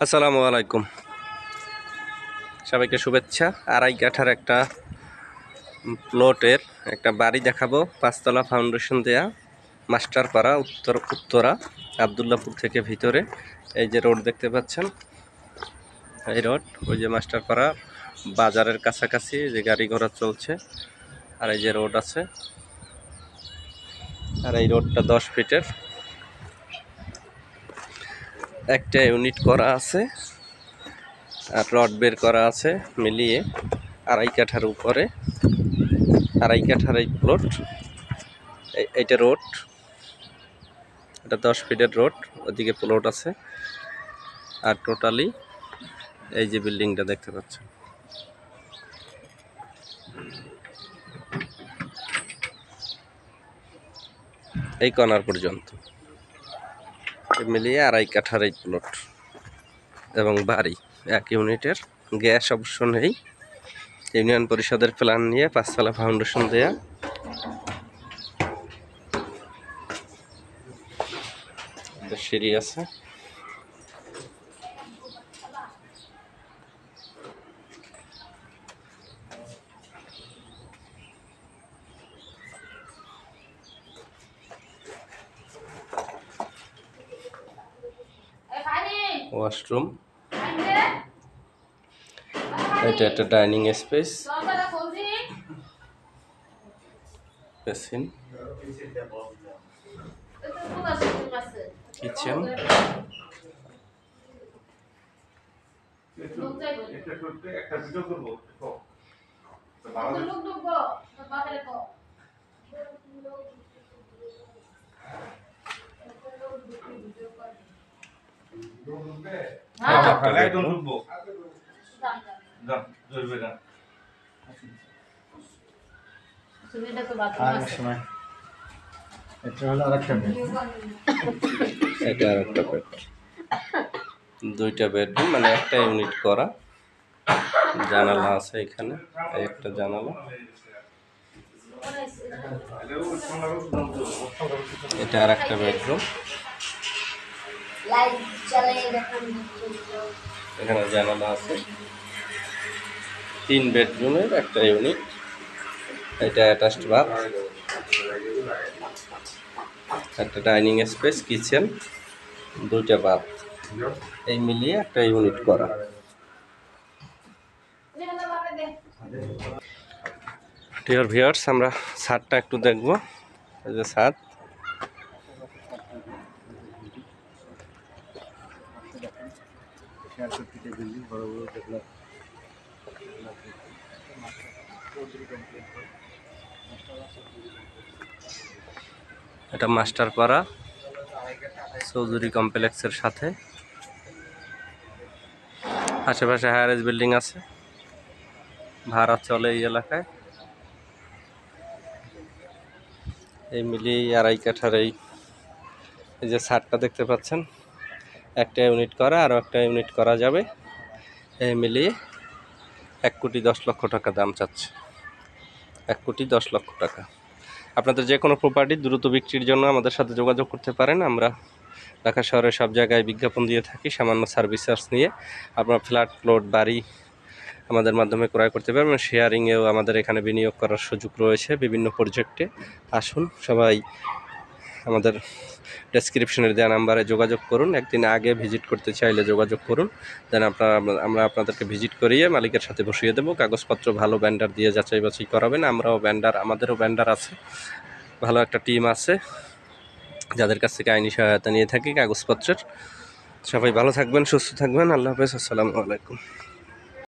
আসসালামু আলাইকুম, সবাইকে শুভেচ্ছা। আড়াই কাঠার একটা প্লটের একটা বাড়ি দেখাবো, 5তলা ফাউন্ডেশন দেয়া, মাস্টারপাড়া, উত্তরা আবদুল্লাপুর থেকে ভিতরে। এই যে রোড দেখতে পাচ্ছেন, এই রোড, ওই যে মাস্টারপাড়া বাজারের কাছাকাছি যে গাড়ি ঘোড়া চলছে। আর এই যে রোড আছে, আর এই রোডটা 10 ফিটের, একটা ইউনিট করা আছে আর রড বের করা আছে, মিলিয়ে আড়াই কাঠার উপরে, আড়াই কাঠার এই প্লট। এইটা রোড, এটা 10 ফিটের রোড, ওদিকে প্লট আছে। আর টোটালি এই যে বিল্ডিংটা দেখতে পাচ্ছেন, এই কর্নার পর্যন্ত মিলিয়ে আড়াই কাঠার এই প্লট এবং বাড়ি 1 ইউনিটের। গ্যাস অবশ্য নেই, ইউনিয়ন পরিষদের প্ল্যান নিয়ে 5তলা ফাউন্ডেশন দেয়া। সিঁড়ি আছে, ওয়াশরুম, এটা একটা ডাইনিং স্পেস, বেসিন, কিচেন, এটা আর একটা বেড, 2টা বেডরুম, মানে একটা ইউনিট করা। জানালা আছে এখানে, একটা জানালা। এটা আর একটা বেডরুম, এখানে জানালা আছে। 3 বেডরুমের একটা ইউনিট, এটা অ্যাটাচড বাথ, একটা ডাইনিং স্পেস, কিচেন, 2টা বাথ, এই মিলিয়ে একটা ইউনিট করা। ডিয়ার ভিউয়ার্স, আমরা ছাদটা একটু দেখব। এই যে ছাদ, এটা মাস্টারপাড়া চৌধুরী কমপ্লেক্সের সাথে। আশেপাশে হায়ার বিল্ডিং আছে, ভাড়া চলে এই এলাকায়। এই মিলিয়ে আড়াই কাঠার এই যে ছাদটা দেখতে পাচ্ছেন, একটা ইউনিট করা, আরও একটা ইউনিট করা যাবে। এই মিলিয়ে 1,10,00,000 টাকা দাম চাচ্ছে, 1,10,00,000 টাকা। আপনাদের যে কোনো প্রপার্টি দ্রুত বিক্রির জন্য আমাদের সাথে যোগাযোগ করতে পারেন। আমরা ঢাকা শহরের সব জায়গায় বিজ্ঞাপন দিয়ে থাকি, সামান্য সার্ভিস চার্জ নিয়ে। আপনার ফ্ল্যাট, প্লট, বাড়ি আমাদের মাধ্যমে ক্রয় করতে পারবেন। শেয়ারিংয়েও আমাদের এখানে বিনিয়োগ করার সুযোগ রয়েছে বিভিন্ন প্রজেক্টে। আসুন সবাই আমাদের ডেসক্রিপশনের দেওয়া নাম্বারে যোগাযোগ করুন। একদিন আগে ভিজিট করতে চাইলে যোগাযোগ করুন, দেন আমরা আপনাদেরকে ভিজিট করিয়ে মালিকের সাথে বসিয়ে দেবো। কাগজপত্র ভালো ভেন্ডার দিয়ে যাচাই বাছাই করাবেন। আমাদেরও ভেন্ডার আছে, ভালো একটা টিম আছে যাদের কাছ থেকে আইনি সহায়তা নিয়ে থাকি কাগজপত্রের। সবাই ভালো থাকবেন, সুস্থ থাকবেন। আল্লাহ হাফেজ, আসসালামু আলাইকুম।